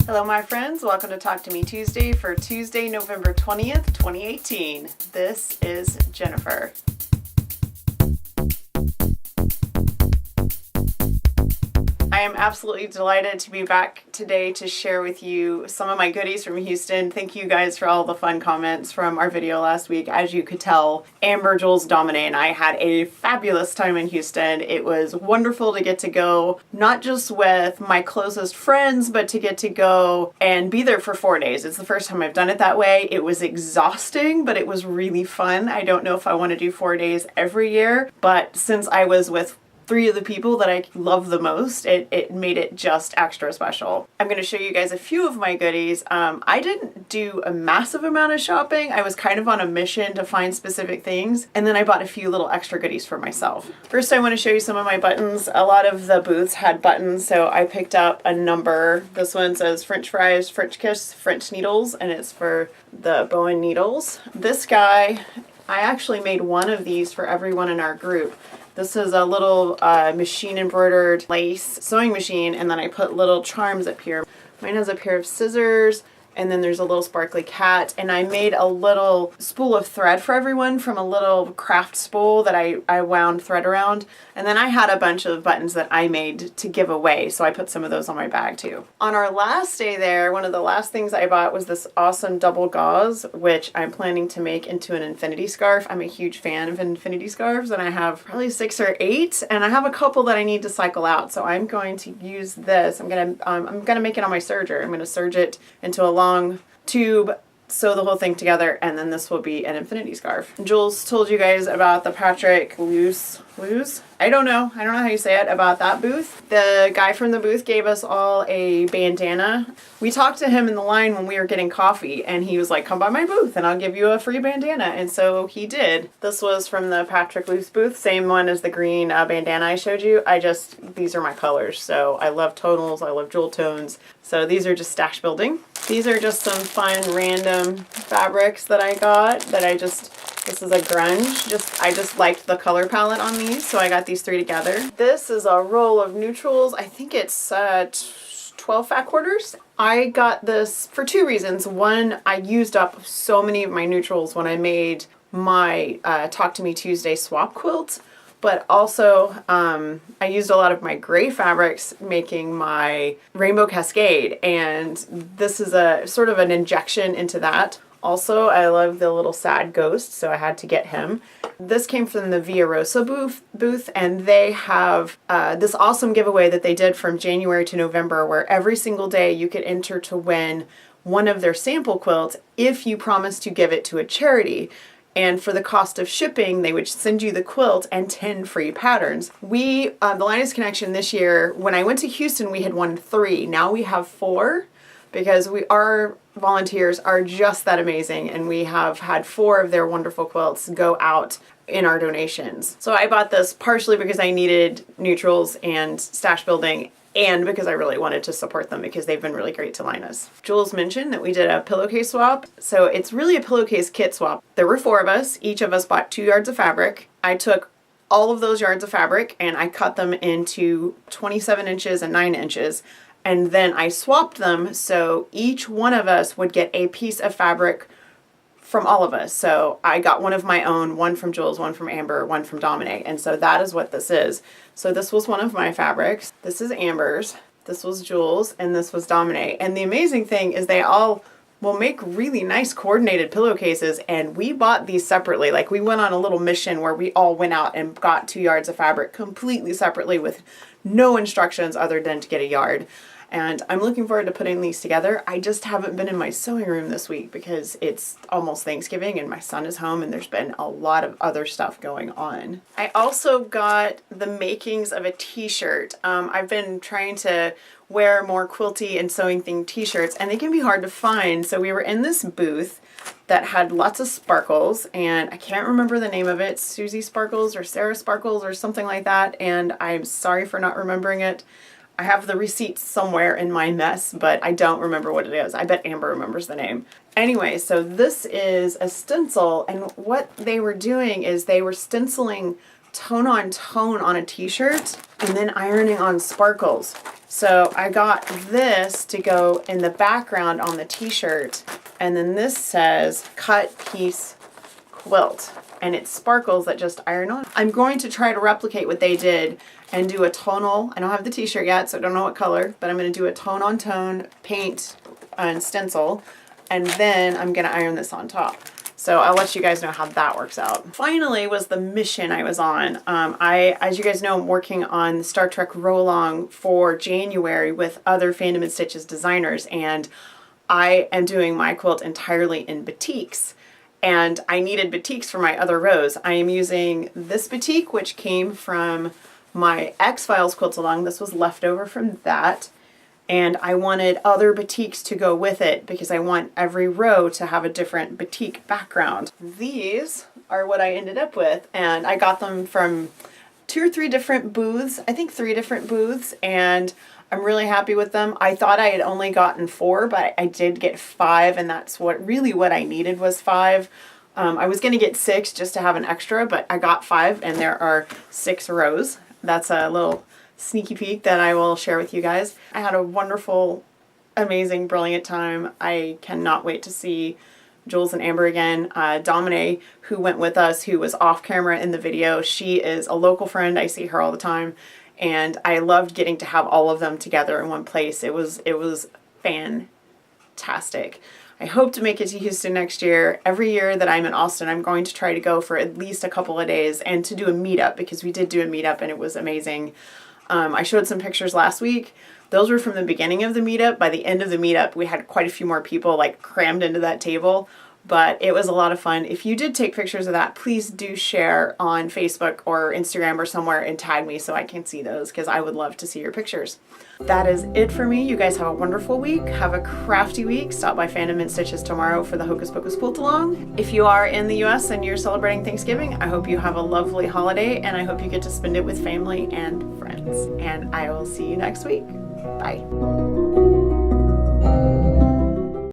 Hello my friends, welcome to Talk to Me Tuesday for Tuesday, November 20th, 2018. This is Jennifer. I am absolutely delighted to be back today to share with you some of my goodies from Houston. Thank you guys for all the fun comments from our video last week. As you could tell, Amber, Jules, Dominic, and I had a fabulous time in Houston. It was wonderful to get to go, not just with my closest friends, but to get to go and be there for 4 days. It's the first time I've done it that way. It was exhausting, but it was really fun. I don't know if I want to do 4 days every year, but since I was with 3 of the people that I love the most, it made it just extra special. I'm going to show you guys a few of my goodies. I didn't do a massive amount of shopping. I was kind of on a mission to find specific things, and then I bought a few little extra goodies for myself. First, I want to show you some of my buttons. A lot of the booths had buttons, so I picked up a number. This one says French fries, French kiss, French needles, and it's for the Bowen needles. This guy, I actually made one of these for everyone in our group. This is a little machine embroidered lace sewing machine, and then I put little charms up here. Mine has a pair of scissors, and then there's a little sparkly cat, and I made a little spool of thread for everyone from a little craft spool that I wound thread around. And then I had a bunch of buttons that I made to give away, so I put some of those on my bag too. On our last day there, one of the last things I bought was this awesome double gauze, which I'm planning to make into an infinity scarf. I'm a huge fan of infinity scarves, and I have probably 6 or 8, and I have a couple that I need to cycle out, so I'm going to use this. I'm gonna make it on my serger. I'm gonna serge it into a long tube, sew the whole thing together, and then this will be an infinity scarf. Jules told you guys about the Patrick Luce? I don't know how you say it, about that booth. The guy from the booth gave us all a bandana. We talked to him in the line when we were getting coffee, and he was like, come by my booth and I'll give you a free bandana. And so he did. This was from the Patrick Luce booth, same one as the green bandana I showed you. These are my colors. So I love tonals, I love jewel tones. So these are just stash building. These are just some fun random fabrics that I got this is a grunge. I just liked the color palette on these, so I got these 3 together. This is a roll of neutrals. I think it's 12 fat quarters. I got this for 2 reasons. One, I used up so many of my neutrals when I made my Talk to Me Tuesday swap quilt, but also I used a lot of my gray fabrics making my Rainbow Cascade, and this is a sort of an injection into that. Also, I love the little sad ghost, so I had to get him. This came from the Via Rosa booth, and they have this awesome giveaway that they did from January to November, where every single day you could enter to win one of their sample quilts if you promise to give it to a charity. And for the cost of shipping, they would send you the quilt and 10 free patterns. The Linus Connection this year, when I went to Houston, we had won 3. Now we have 4. Because our volunteers are just that amazing, and we have had 4 of their wonderful quilts go out in our donations. So I bought this partially because I needed neutrals and stash building, and because I really wanted to support them because they've been really great to Linus. Jules mentioned that we did a pillowcase swap, so it's really a pillowcase kit swap. There were 4 of us. Each of us bought 2 yards of fabric. I took all of those yards of fabric and I cut them into 27 inches and 9 inches. And then I swapped them, so each one of us would get a piece of fabric from all of us. So I got one of my own, one from Jules, one from Amber, one from Dominic, and so that is what this is. So this was one of my fabrics. This is Amber's, this was Jules, and this was Dominic. And the amazing thing is they all will make really nice coordinated pillowcases, and we bought these separately. Like, we went on a little mission where we all went out and got 2 yards of fabric completely separately with no instructions other than to get a yard. And I'm looking forward to putting these together. I just haven't been in my sewing room this week because it's almost Thanksgiving and my son is home and there's been a lot of other stuff going on. I also got the makings of a t-shirt. I've been trying to wear more quilty and sewing themed t-shirts, and they can be hard to find. So we were in this booth that had lots of sparkles, and I can't remember the name of it, Susie Sparkles or Sarah Sparkles or something like that, and I'm sorry for not remembering it. I have the receipt somewhere in my mess, but I don't remember what it is. I bet Amber remembers the name. Anyway, so this is a stencil, and what they were doing is they were stenciling tone on tone on a t-shirt and then ironing on sparkles. So I got this to go in the background on the t-shirt, and then this says cut piece quilt, and it's sparkles that just iron on. I'm going to try to replicate what they did and do a tonal. I don't have the t-shirt yet, so I don't know what color, but I'm going to do a tone on tone paint and stencil, and then I'm going to iron this on top. So I'll let you guys know how that works out. Finally was the mission I was on. As you guys know, I'm working on the Star Trek roll-along for January with other Fandom and Stitches designers, and I am doing my quilt entirely in batiks. And I needed batiks for my other rows. I am using this batik, which came from my X-Files quilt along. This was left over from that. And I wanted other batiks to go with it because I want every row to have a different batik background. These are what I ended up with, and I got them from 2 or 3 different booths, I think 3 different booths, and I'm really happy with them. I thought I had only gotten 4, but I did get 5, and that's what I needed was 5. I was gonna get 6 just to have an extra, but I got 5, and there are 6 rows. That's a little sneaky peek that I will share with you guys. I had a wonderful, amazing, brilliant time. I cannot wait to see Jules and Amber again. Domine, who went with us, who was off camera in the video, she is a local friend. I see her all the time, and I loved getting to have all of them together in one place. It was fantastic. I hope to make it to Houston next year. Every year that I'm in Austin, I'm going to try to go for at least a couple of days and to do a meetup, because we did do a meetup and it was amazing. I showed some pictures last week. Those were from the beginning of the meetup. By the end of the meetup, we had quite a few more people like crammed into that table, but it was a lot of fun. If you did take pictures of that, please do share on Facebook or Instagram or somewhere and tag me so I can see those, because I would love to see your pictures. That is it for me. You guys have a wonderful week. Have a crafty week. Stop by Fandom and Stitches tomorrow for the Hocus Pocus quilt along. If you are in the US and you're celebrating Thanksgiving, I hope you have a lovely holiday, and I hope you get to spend it with family and friends. And I will see you next week. Bye.